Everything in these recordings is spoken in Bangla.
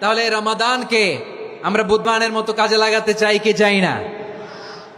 তাহলে এই রমাদানকে আমরা বুদ্ধিমানের মতো কাজে লাগাতে চাই কি চাই না?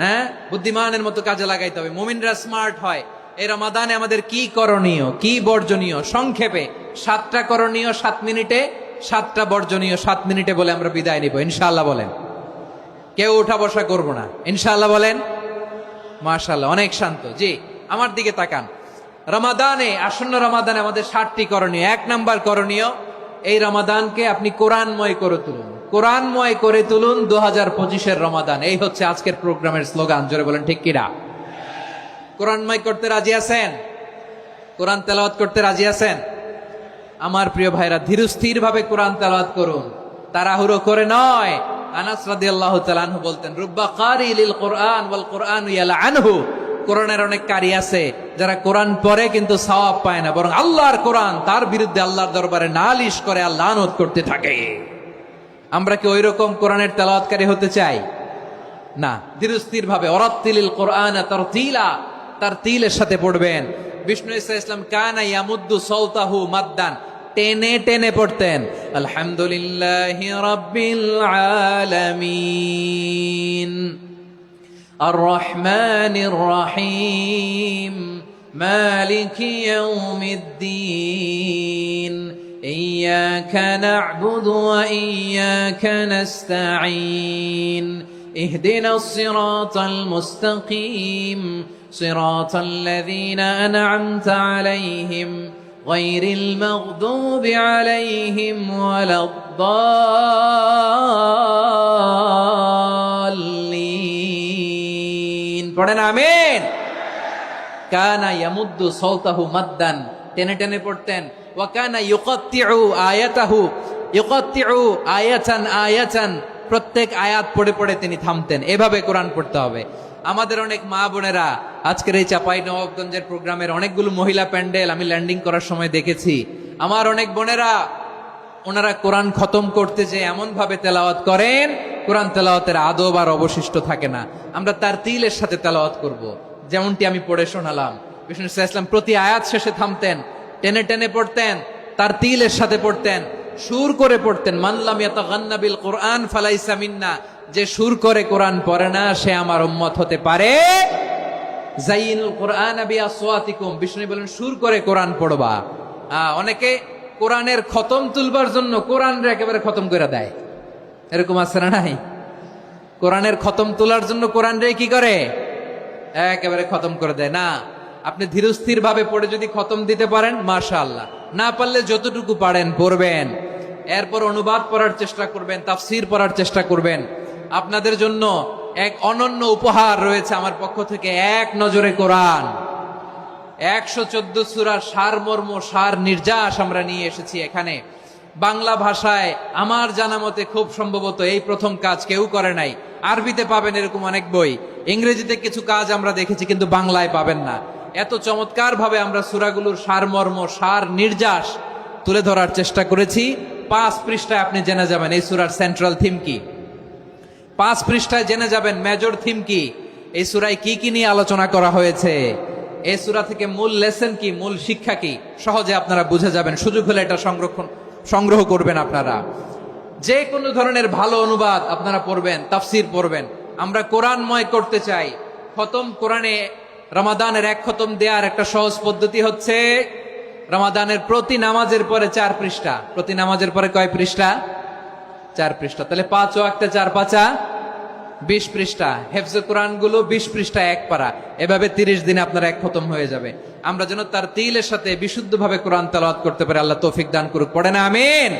হ্যাঁ, বুদ্ধিমানের মতো কাজে লাগাইতে হবে। মুমিনরা স্মার্ট হয়। এই রমাদানে আমাদের কি করণীয়, কি বর্জনীয়, সংক্ষেপে 7টা করণীয় 7 মিনিটে, 7টা বর্জনীয় 7 মিনিটে বলে আমরা বিদায় নিব ইনশাআল্লাহ। বলেন, কেউ উঠা বসা করব না ইনশাআল্লাহ। বলেন মাশাআল্লাহ, অনেক শান্ত। জি, আমার দিকে তাকান। রমাদানে, আসন্ন রমাদানে আমাদের 7টি করণীয়। 1 নাম্বার করণীয়, এই রমাদানকে আপনি কোরআনময় করে তুলুন। কোরআনময় করে তুলুন 2025-এর রমাদান। এই হচ্ছে আজকের প্রোগ্রামের স্লোগান। জোরে বলেন ঠিক কিনা? কোরআনময় করতে রাজি আছেন? কোরআন তেলাওয়াত করতে রাজি আছেন? আমার প্রিয় ভাইরা, ধীরস্থির ভাবে কোরআন তেলাওয়াত করুন, তাড়াহুড়ো করে নয়। আনাস রাদিয়াল্লাহু তাআলা আনহু বলতেন, রুব্বা কারি লিল কোরআন ওয়াল কোরআনু ইয়ালআনহু। কোরআনের অনেক কারি আছে যারা কোরআন পড়ে কিন্তু সওয়াব পায় না, বরং আল্লাহর কোরআন তার বিরুদ্ধে আল্লাহর দরবারে নালিশ করে আর লানত করতে থাকে। আমরা কি ওইরকম কোরআনের তেলাওয়াতকারী হতে চাই? না। ধীরস্থির ভাবে ওয়ারাত্তিলিল কোরআন তারতিলা, তারতিলের সাথে পড়বেন। বিষ্ণু ঈসা ইসলাম কানা ইয়ামুদ্দু সাওতাহু মাদ্দান, টেনে টেনে পড়তেন। আলহামদুলিল্লাহি রাব্বিল আলামিন আর রহমানির রহিম মালিকি ইয়াউমিদ্দিন ইয়্যাকা না'বুদু ওয়া ইয়্যাকা নাস্তাঈন ইহদিনাস সিরাতাল মুস্তাকিম সিরাতাল লাযীনা আন'আমতা আলাইহিম গায়রিল মাগদুবি আলাইহিম ওয়ালাদ-দাল্লিন। পড়েন আমিন। কানা ইয়ামুদ্দু সাওতাহু মাদ্দান, টেনে টেনে পড়তেন। ওয়া কানা ইউকাত্তিউ আয়াতাহু, ইউকাত্তিউ আয়াতান আয়াতান, প্রত্যেক আয়াত পড়ে পড়ে তিনি থামতেন। এভাবে কোরআন পড়তে হবে। আমাদের অনেক মা বোনেরা আজকের এই চাঁপাইনবাবগঞ্জের প্রোগ্রামের অনেকগুলো মহিলা প্যান্ডেল আমি ল্যান্ডিং করার সময় দেখেছি। আমার অনেক বোনেরা, ওনারা কোরআন খতম করতে যে এমন ভাবে তেলাওয়াত করেন, কোরআন তেলাওয়াতের আদব আর অবশিষ্ট থাকে না। আমরা তার তিলের সাথে তেলাওয়াত করব, যেমনটি আমি পড়ে শোনালাম। বিষ্ণু ইসলাম প্রতি আয়াত শেষে থামতেন, টেনে টেনে পড়তেন, তার তিলের সাথে পড়তেন, সুর করে পড়তেন। মানলাম ইয়াতাগান্না বিল কোরআন ফালাইসা মিন্না, যে সুর করে কোরআন পড়ে না সে আমার উম্মত হতে পারে। যাইনুল কোরআন বিআসওয়াতিকুম, বিষ্ণু বলেন সুর করে কোরআন পড়বা। অনেকে কোরআনের খতম তুলবার জন্য কোরআনরে একেবারে খতম করে দেয়, এরকম আছে না নাই? কোরআনের খতম তোলার জন্য কোরআনরে কি করে? একেবারে খতম করে দেয়। না, আপনি ধীরস্থির ভাবে পড়ে যদি খতম দিতে পারেন মাশাআল্লাহ, না পারলে যতটুকু পারেন পড়বেন। এরপর অনুবাদ পড়ার চেষ্টা করবেন, তাফসীর পড়ার চেষ্টা করবেন। আপনাদের জন্য এক অনন্য উপহার রয়েছে আমার পক্ষ থেকে, এক নজরে কোরআন। 114 সূরার সারমর্ম, সার নির্যাস আমরা নিয়ে এসেছি এখানে। বাংলা ভাষায় আমার জানা মতে খুব সম্ভবত এই প্রথম কাজ কেউ করে নাই। আরবিতে পাবেন এরকম অনেক বই, ইংরেজিতে কিছু কাজ আমরা দেখেছি, কিন্তু বাংলায় পাবেন না। এত চমৎকার ভাবে আমরা সূরাগুলোর সারমর্ম, সার নির্যাস তুলে ধরার চেষ্টা করেছি। 5 পৃষ্ঠায় আপনি জেনে যাবেন এই সূরার সেন্ট্রাল থিম কি। 5 পৃষ্ঠায় জেনে যাবেন মেজর থিম কি, এই সূরায় কি কি নিয়ে আলোচনা করা হয়েছে, এই সূরা থেকে মূল লেসন কি, মূল শিক্ষা কি, সহজে আপনারা বুঝে যাবেন। সুযোগ হলে এটা সংগ্রহ করবেন। আপনারা যে কোনো ধরনের ভালো অনুবাদ আপনারা পড়বেন, তাফসীর পড়বেন। আমরা কোরআনময় করতে চাই। খতম কোরআনে রমাদানের 1 খতম দেওয়ার একটা সহজ পদ্ধতি হচ্ছে, রমাদানের প্রতি নামাজের পরে 4 পৃষ্ঠা। প্রতি নামাজের পরে কয় পৃষ্ঠা? 4 পৃষ্ঠা। তাহলে 5 ওয়াক্তে 4 পাঁচা 20 পৃষ্ঠা। হেফজে কোরআন গুলো 20 পৃষ্ঠা 1 পারা। এভাবে 30 দিনে আপনার 1 খতম হয়ে যাবে। আমরা যেন তার তিলের সাথে বিশুদ্ধভাবে কোরআন তেলাওয়াত করতে পারি, আল্লাহ তৌফিক দান করুক। পড়েন আমিন।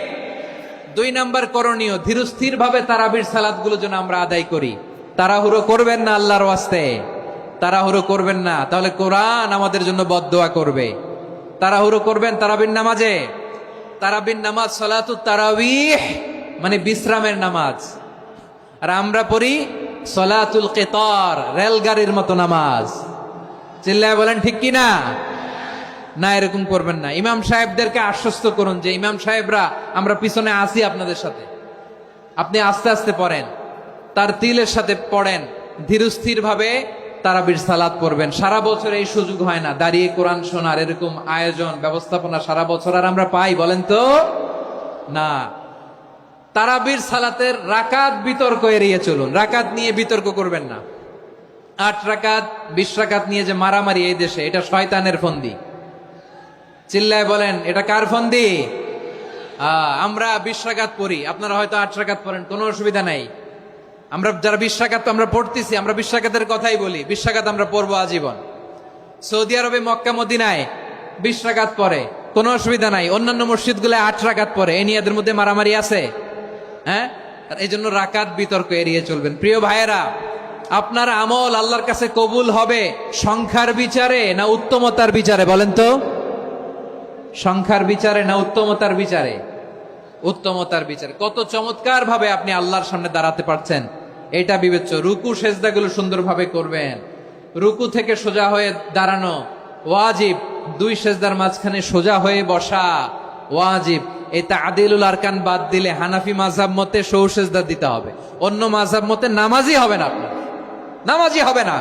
2 নাম্বার করণীয়, ধীরস্থির ভাবে তারাবির সালাত গুলো যেন আমরা আদায় করি। তাড়াহুড়ো করবেন না, আল্লাহর ওয়াস্তে তাড়াহুড়ো করবেন না, তাহলে কোরআন আমাদের জন্য বদদোয়া করবে। তাড়াহুড়ো করবেন তারাবির নামাজে। তারাবির নামাজ সালাতুত তারাবিহ মানে বিশ্রামের নামাজ। আর আমরা পড়ি সালাতুল কিতার, রেলগাড়ির মতো নামাজ। চিল্লায় বলেন ঠিক কি না? না, এরকম করবেন না। ইমাম সাহেবদেরকে আশ্বস্ত করুন যে ইমাম সাহেবরা আমরা পিছনে আসি আপনাদের সাথে, আপনি আস্তে আস্তে পড়েন, তার তিলের সাথে পড়েন, ধীরস্থির ভাবে তারাবির সালাত পড়বেন। সারা বছর এই সুযোগ হয় না দাঁড়িয়ে কোরআন শোনার, এরকম আয়োজন ব্যবস্থাপনা সারা বছর আর আমরা পাই বলেন তো? না। তারাবির সালাতের রাকাত বিতর্ক এড়িয়ে চলুন। রাকাত নিয়ে বিতর্ক করবেন না। 8 রাকাত 20 রাকাত নিয়ে যে মারামারি এই দেশে, এটা শয়তানের ফন্দি। চিল্লায় বলেন, এটা কার ফন্দি? আমরা 20 রাকাত পড়ি, আপনারা হয়তো 8 রাকাত পড়েন, কোনো অসুবিধা নাই। আমরা যারা 20 রাকাত তো আমরা পড়তেছি, আমরা 20 রাকাতের কথাই বলি, 20 রাকাত আমরা পড়বো আজীবন। সৌদি আরবে মক্কা মদিনায় 20 রাকাত পড়ে, কোনো অসুবিধা নাই। অন্যান্য মসজিদ গুলো 8 রাকাত পড়ে, এই নিয়ে এদের মধ্যে মারামারি আছে? হ্যাঁ, এই জন্য রাকাত বিতর্ক এড়িয়ে চলবেন। প্রিয় ভাইয়েরা, আপনার আমল আল্লাহর কাছে কবুল হবে সংখ্যার বিচারে না উত্তমতার বিচারে? বলেন তো, সংখ্যার বিচারে না উত্তমতার বিচারে? উত্তমতার বিচারে। কত চমৎকার ভাবে আপনি আল্লাহর সামনে দাঁড়াতে পারছেন, এটা বিবেচ্য। রুকু সেজদাগুলো সুন্দরভাবে করবেন। রুকু থেকে সোজা হয়ে দাঁড়ানো ওয়াজিব, 2 সেজদার মাঝখানে সোজা হয়ে বসা ওয়াজিব। এই তা'দিলুল আরকান বাদ দিলে হানাফি মাযহাব মতে সৌ সেজদা দিতে হবে, অন্য মাযহাব মতে নামাজই হবে না, আপনার নামাজই হবে না।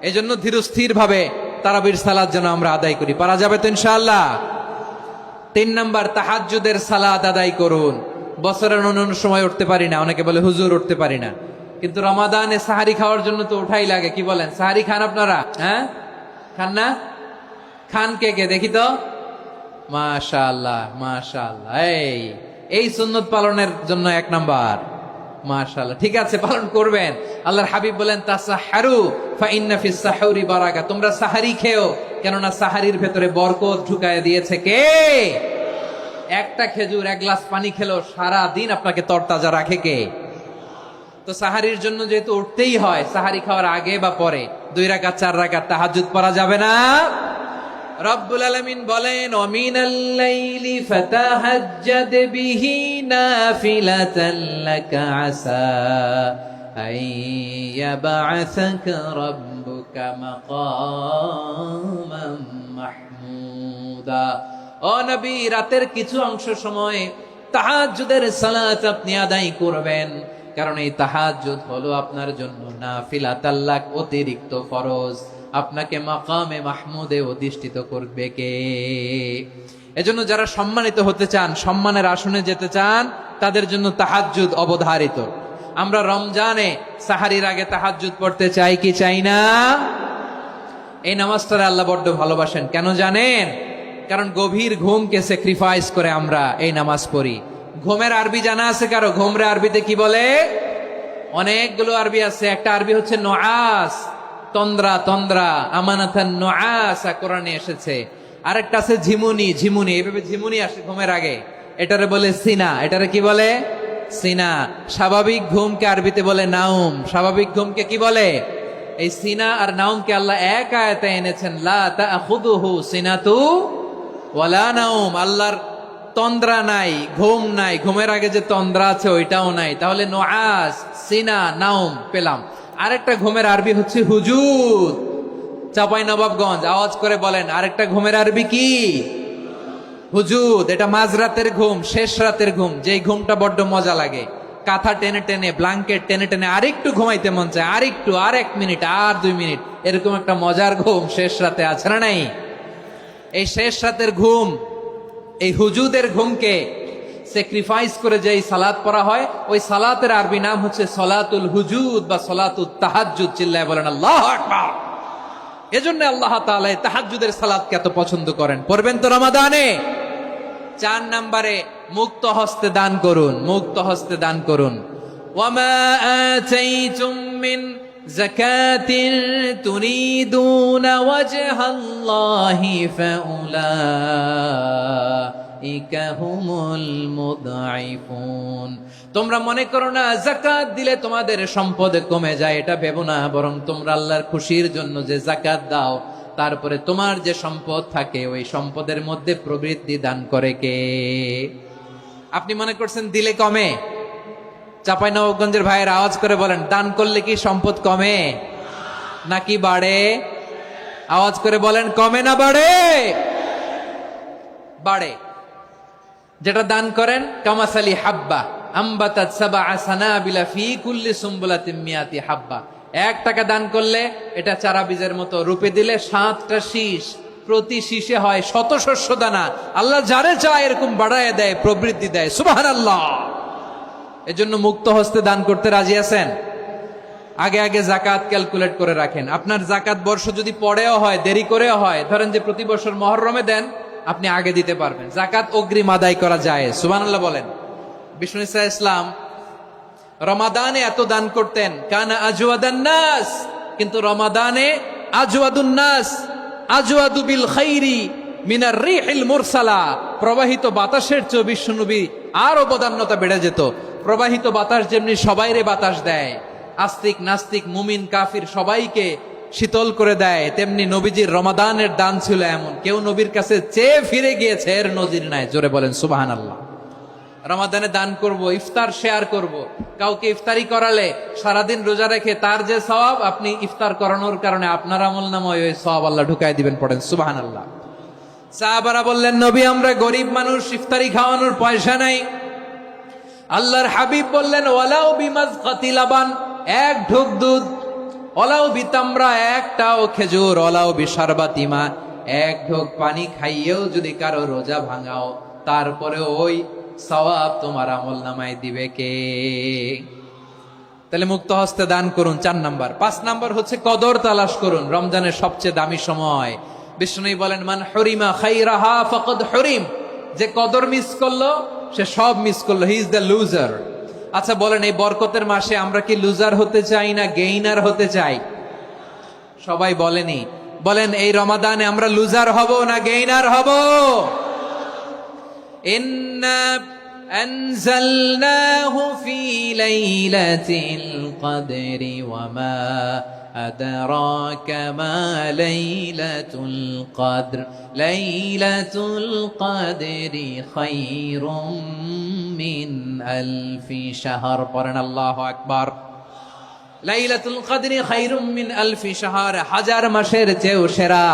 এই জন্য ধীরস্থির ভাবে তারাবির সালাত যেন আমরা আদায় করি। পারা যাবে তো ইনশাআল্লাহ? 3 নাম্বার, তাহাজ্জুদের সালাত আদায় করুন। বছরের অন্যান্য সময় উঠতে পারি না, অনেকে বলে হুজুর উঠতে পারি না, কিন্তু রমাদানে সাহারি খাওয়ার জন্য তো ওঠাই লাগে। কি বলেন, সাহারি খান আপনারা? হ্যাঁ, খান না? খান কে কে দেখি তো? মাশাআল্লাহ মাশাআল্লাহ। এই সুন্নত পালনের জন্য 1 নাম্বার। মাশাআল্লাহ, ঠিক আছে, পালন করবেন। আল্লাহর হাবিব বলেন, তাসাহহারু ফা ইন্না ফিস সাহুরি বারাকা। তোমরা সাহারি খেও, কেননা সাহারির ভেতরে বরকত ঢুকায় দিয়েছে কে? একটা খেজুর, 1 গ্লাস পানি খেলো সারা দিন আপনাকে তরতাজা রাখে কে? তো সাহারির জন্য যেহেতু উঠতেই হয়, সাহারি খাওয়ার আগে বা পরে 2 রাকাত 4 রাকাত তাহাজ্জুদ পড়া যাবে না? রব্বুল আলামিন বলেন, ওয়ামিনাল লাইলি ফাতাহাজ্জাদ বিহি নাফিলাতান লাকা আসা আইয়াবআসাকা রাব্বুকা মাকামান মাহমুদা। ও নবী, রাতের কিছু অংশ সময় তাহাজ্জুদের সালাত আপনি আদায় করবেন, কারণ এই তাহাজ্জুদ হলো আপনার জন্য নাফিলাতাল লাক, অতিরিক্ত ফরজ। আপনাকে মাকামে মাহমুদে অধিষ্ঠিত করবে কে? এজন্য যারা সম্মানিত হতে চান, সম্মানের আসনে যেতে চান, তাদের জন্য তাহাজ্জুদ অবধারিত। আমরা রমজানে সাহারির আগে তাহাজ্জুদ পড়তে চাই কি চাই না? এই নামাজটারে আল্লাহ বড্ড ভালোবাসেন। কেন জানেন? কারণ গভীর ঘুমকে স্যাক্রিফাইস করে আমরা এই নামাজ পড়ি। ঘুমের আরবি জানা আছে কারো? ঘুমরে আরবিতে কি বলে? অনেকগুলো আরবি আছে। একটা আরবি হচ্ছে নুআস, তন্দ্রা, তন্দ্রা, আমানাতান নুআসা কোরআনে এসেছে। আরেকটা আছে ঝিমুনি, ঝিমুনি, এইভাবে ঝিমুনি আসে ঘুমের আগে, এটারে বলে সিনা। এটারে কি বলে? সিনা। স্বাভাবিক ঘুমকে আরবিতে বলে নাউম। স্বাভাবিক ঘুমকে কি বলে? এই সিনা আর নাউমকে আল্লাহ এক আয়াতে এনেছেন, লা তাখুযুহু সিনাতু ওয়ালা নাউম। আল্লাহর তন্দ্রা নাই, ঘুম নাই। ঘুমের আগে যে তন্দ্রা আছে ওইটাও নাই। তাহলে নুআস, সিনা, নাউম পেলাম। আরেকটা ঘুমের আরবি হচ্ছে হুজুদ। চাপাই নবাবগঞ্জ আওয়াজ করে বলেন, আরেকটা ঘুমের আরবি কি? হুজুদ। এটা মাঝরাতের ঘুম, শেষ রাতের ঘুম, যেই ঘুমটা বড্ড মজা লাগে। কাঁথা টেনে টেনে, ব্ল্যাঙ্কেট টেনে টেনে আরেকটু ঘুমাইতে মন চায়, আরেকটু, আর 1 মিনিট, আর 2 মিনিট, এরকম একটা মজার ঘুম শেষ রাতে আছে না নাই? এই শেষ রাতের ঘুম, এই হুজুদের ঘুমকে স্যাক্রিফাইস করে যেই সালাত পড়া হয়, ওই সালাতের আরবি নাম হচ্ছে সলাতুল হুজুদ বা সলাতুত তাহাজ্জুদ। চিল্লায় বলেন আল্লাহু আকবার। এজন্য আল্লাহ তাআলা তাহাজ্জুদের সালাতকে এত পছন্দ করেন। পড়বেন তো রমাদানে। 4 নম্বরে, মুক্ত হস্তে দান করুন। মুক্ত হস্তে দান করুন। ওয়ামা আতাইতুম মিন যাকাতিন তুরিদুনা ওয়াজহাল্লাহি ফাউলাইকা হুমুল মুদঈফুন। তোমরা মনে করো না যাকাত দিলে তোমাদের সম্পদ কমে যায়, এটা ভেবো না। বরং তোমরা আল্লাহর খুশির জন্য যে যাকাত দাও, তারপরে তোমার যে সম্পদ থাকে ওই সম্পদের মধ্যে প্রবৃদ্ধি দান করে কে? আপনি মনে করছেন দিলে কমে? চাঁপাইনবাবগঞ্জের ভাইয়ের আওয়াজ করে বলেন, দান করলে কি সম্পদ কমে নাকি বাড়ে? আওয়াজ করে বলেন, কমে না বাড়ে? বাড়ে। যেটা দান করেন, কামাসালি হাব্বা আম্বাতাত সাবআ সানাবিলা ফি কুল্লি সুম্বুলাতিন মিয়াতি হাব্বা। 1 টাকা দান করলে এটা চারা বীজের মতো, রূপে দিলে 7টা শীষ, প্রতি শীষে হয় 100 শস্য দানা। আল্লাহ যারে চায় এরকম বাড়ায় দেয়, প্রবৃদ্ধি দেয়। সুবহানাল্লাহ। এজন্য মুক্ত হস্তে দান করতে রাজি আছেন? আগে আগে জাকাত ক্যালকুলেট করে রাখেন। আপনার জাকাত বর্ষ যদি পরেও হয়, দেরি করেও হয়, ধরেন যে প্রতি বছর মহরমে দেন, আপনি আগে দিতে পারবেন। জাকাত অগ্রিম আদায় করা যায়, সুবহানাল্লাহ বলেন। বিষ্ণু ইসা ইসলাম রমাদানে এত দান করতেন, কানা আজওয়াদান নাস, কিন্তু রমাদানে আজওয়াদুন নাস আজওয়াদু বিল খাইরি মিনার রিহিল মুরসালা, প্রবাহিত বাতাসের চেয়ে বিশ্বনবী আর অবদান্যতা বেড়ে যেত। প্রবাহিত বাতাস যেমনি সবাইরে বাতাস দেয়, আস্তিক নাস্তিক মুমিন কাফির সবাইকে শীতল করে দেয়, তেমনি নবীজির রমাদানের দান ছিল এমন, কেউ নবীর কাছে চেয়ে ফিরে গিয়েছে এর নজির নাই। জোরে বলেন সুবহানাল্লাহ। রমাদানে দান করব, ইফতার শেয়ার করব। কাউকে ইফতারি করালে সারাদিন রোজা রেখে তার যে সওয়াব, আপনি ইফতার করানোর কারণে আপনার আমলনামায় ওই সওয়াব আল্লাহ ঢুকায় দিবেন। পড়েন সুবহানাল্লাহ। সাহাবারা বললেন, নবী আমরা গরিব মানুষ, ইফতারি খাওয়ানোর পয়সা নাই। আল্লাহর হাবিব বললেন, ওয়ালাউ বিমাজকাতি লাবান, এক ঢোক দুধ, ওয়ালাউ বিতামরা, একটাও খেজুর, ওয়ালাউ বিশারবাতিমা, এক ঢোক পানি খাইয়েও যদি কারো রোজা ভাঙাও, তারপরে ওই সওয়াব তোমার আমলনামায় দিবে কে? তাহলে মুক্ত হস্তে দান করুন, 4 নাম্বার। 5 নাম্বার হচ্ছে কদর তালাশ করুন। রমজানের সবচেয়ে দামি সময়। বিষ্ণু বলেন, মান হুরিমা খাইরাহা ফাকাদ হুরিম, যে কদর মিস করলো সে সব মিস করলো, হি ইজ দ্য লুজার। আচ্ছা বলেন, এই বরকতের মাসে আমরা কি লুজার হতে চাই না গেইনার হতে চাই? সবাই বলেনি, বলেন এই রমাদানে আমরা লুজার হব না গেইনার হব? ইন্না আনজালনাহু ফি লাইলাতিল কদরি ওয়া মা আদরাকা মা লাইলাতুল কদর লাইলাতুল কদরি খায়রুম মিন আলফি শাহর। পড়েন আল্লাহু আকবার। লাইলাতুল কদরি খায়রুম মিন আলফি শাহর, 1000 মাসের চেয়েও সেরা।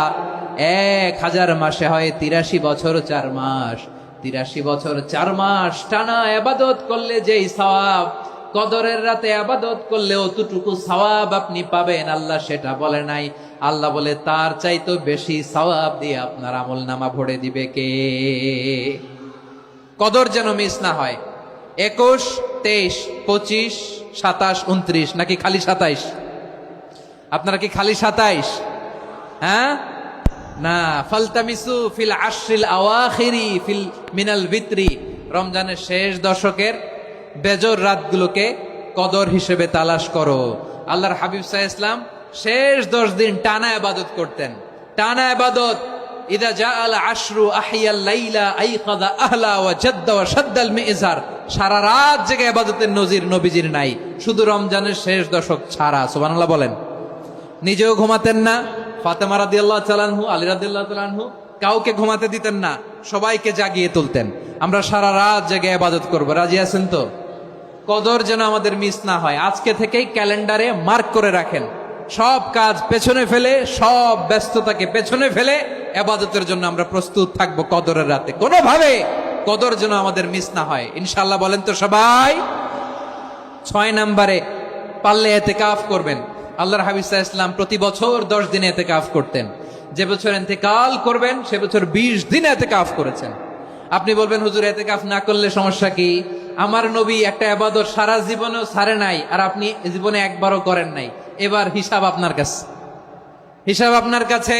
1000 মাসে হয় 83 বছর 4 মাস। 83 বছর 4 মাস টানা ইবাদত করলে যেই সওয়াব, কদরের রাতে ইবাদত করলে অতটুকু সওয়াব আপনি পাবেন, আল্লাহ সেটা বলে নাই। আল্লাহ বলে তার চাইতে বেশি সওয়াব দিয়ে আপনার আমলনামা ভরে দিবে কে? কদর যেন মিস না হয়। 21, 23, 25, 27, 29 নাকি খালি 27? আপনারা কি খালি 27? হ্যাঁ না, ফালতামিসু ফিল আশরিল আওয়াখিরি ফিল মিনাল ভিতরি, রমজানের শেষ দশকের বেজর রাতগুলোকে কদর হিসেবে তালাশ করো। আল্লাহর হাবিব সাল্লাল্লাহু আলাইহি ওয়াসাল্লাম শেষ 10 দিন টানা ইবাদত করতেন, টানা ইবাদত। ইদা জাআল আশরু আহিয়াল লাইলা আইকাদা আহলা ওয়া জাদ্দা ওয়া শাদ্দাল মিজার, সারা রাত জেগে ইবাদতের নজির নবীজির নাই, শুধু রমজানের শেষ দশক ছাড়া। সুবহানাল্লাহ বলেন। নিজেও ঘুমাতেন না, ফাতেমা রাদিয়াল্লাহু তাআলা আনহু, আলী রাদিয়াল্লাহু তাআলা আনহু কাউকে ঘুমাতে দিতেন না, সবাইকে জাগিয়ে তুলতেন। আমরা সারা রাত জেগে ইবাদত করব, রাজি আছেন তো? কদর যেন আমাদের মিস না হয়। আজকে থেকেই ক্যালেন্ডারে মার্ক করে রাখেন, সব কাজ পেছনে ফেলে, সব ব্যস্ততাকে পেছনে ফেলে ইবাদতের জন্য আমরা প্রস্তুত থাকবো কদরের রাতে। কোনোভাবে কদর যেন আমাদের মিস না হয়, ইনশাআল্লাহ। বলেন তো সবাই। 6 নম্বরে পারলে ইতিকাফ করবেন। আল্লাহর হাবিব সাল্লাল্লাহু আলাইহি ওয়াসাল্লাম প্রতি বছর 10 দিন ইতিকাফ করতেন। যে বছর ইন্তেকাল করবেন সে বছর 20 দিন ইতিকাফ করেছেন। আপনি বলবেন, হুজুর ইতিকাফ না করলে সমস্যা কি? আমার নবী একটা ইবাদত সারা জীবনেও ছাড়ে নাই, আর আপনি জীবনে একবারও করেন নাই। এবার হিসাব আপনার কাছে, হিসাব আপনার কাছে।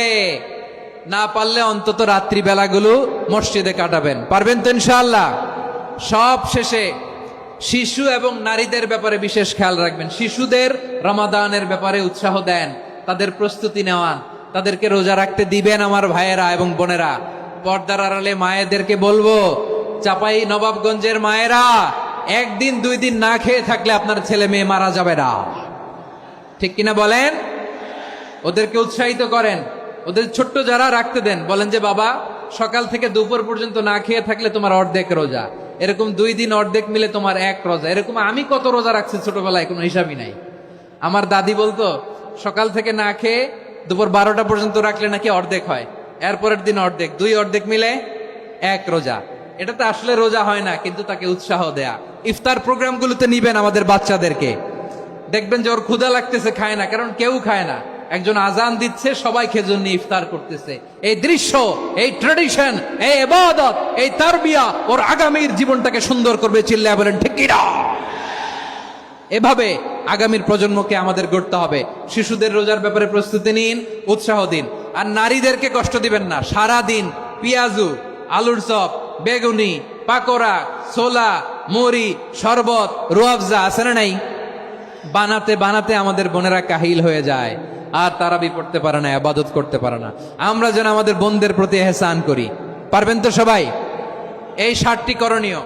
না পারলে অন্তত রাত্রি বেলাগুলো মসজিদে কাটাবেন। পারবেন তো ইনশাআল্লাহ? সব শেষে শিশু এবং নারীদের ব্যাপারে বিশেষ খেয়াল রাখবেন। শিশুদের রমাদানের ব্যাপারে উৎসাহ দেন, তাদের প্রস্তুতি নেওয়ান, তাদেরকে রোজা রাখতে দিবেন। আমার ভাইয়েরা এবং বোনেরা, পর্দার আড়ালে মায়েদেরকে বলবো, চাপাই নবাবগঞ্জের মায়েরা, 1 দিন 2 দিন না খেয়ে থাকলে আপনার ছেলে মেয়ে মারা যাবে না, ঠিক কিনা বলেন? ওদেরকে উৎসাহিত করেন, ওদের ছোট্ট যারা রাখতে দেন, বলেন যে বাবা সকাল থেকে দুপুর পর্যন্ত না খেয়ে থাকলে তোমার অর্ধেক রোজা, এরকম 2 দিন অর্ধেক মিলে তোমার 1 রোজা। এরকম আমি কত রোজা রাখছি ছোটবেলায়, কোনো হিসাবই নাই। আমার দাদি বলতো সকাল থেকে না খেয়ে দুপুর 12টা পর্যন্ত রাখলে নাকি অর্ধেক হয়, এরপরের দিন অর্ধেক, 2 অর্ধেক মিলে 1 রোজা। এটা তো আসলে রোজা হয় না, কিন্তু তাকে উৎসাহ দেয়া। ইফতার প্রোগ্রামগুলোতে নিবেন আমাদের বাচ্চাদেরকে, দেখবেন যে ওর ক্ষুধা লাগতেছে, খায় না, কারণ কেউ খায় না। একজন আজান দিচ্ছে, সবাই খেজুর নিয়ে ইফতার করতেছে। এই দৃশ্য, এই ট্রেডিশন, এই ইবাদত, এই তারবিয়া ওর আগামীর জীবনটাকে সুন্দর করবে। চিল্লায়া বলেন ঠিক কি না? এভাবে আগামীর প্রজন্মকে আমাদের গড়তে হবে। শিশুদের রোজার ব্যাপারে প্রস্তুতি নিন, উৎসাহ দিন। আর নারীদেরকে কষ্ট দিবেন না। সারা দিন পেঁয়াজু, আলুর চপ, বেগুনি, পাকোড়া, ছোলা, মুড়ি, শরবত, রুয়াবজা আছে না নাই, বানাতে বানাতে আমাদের বোনেরা কাহিল হয়ে যায়, আর তারাবি পড়তে পারে না, ইবাদত করতে পারে না। আমরা যেন আমাদের বোনদের প্রতি এহসান করি। পারবেন তো সবাই? এই 7টি করণীয়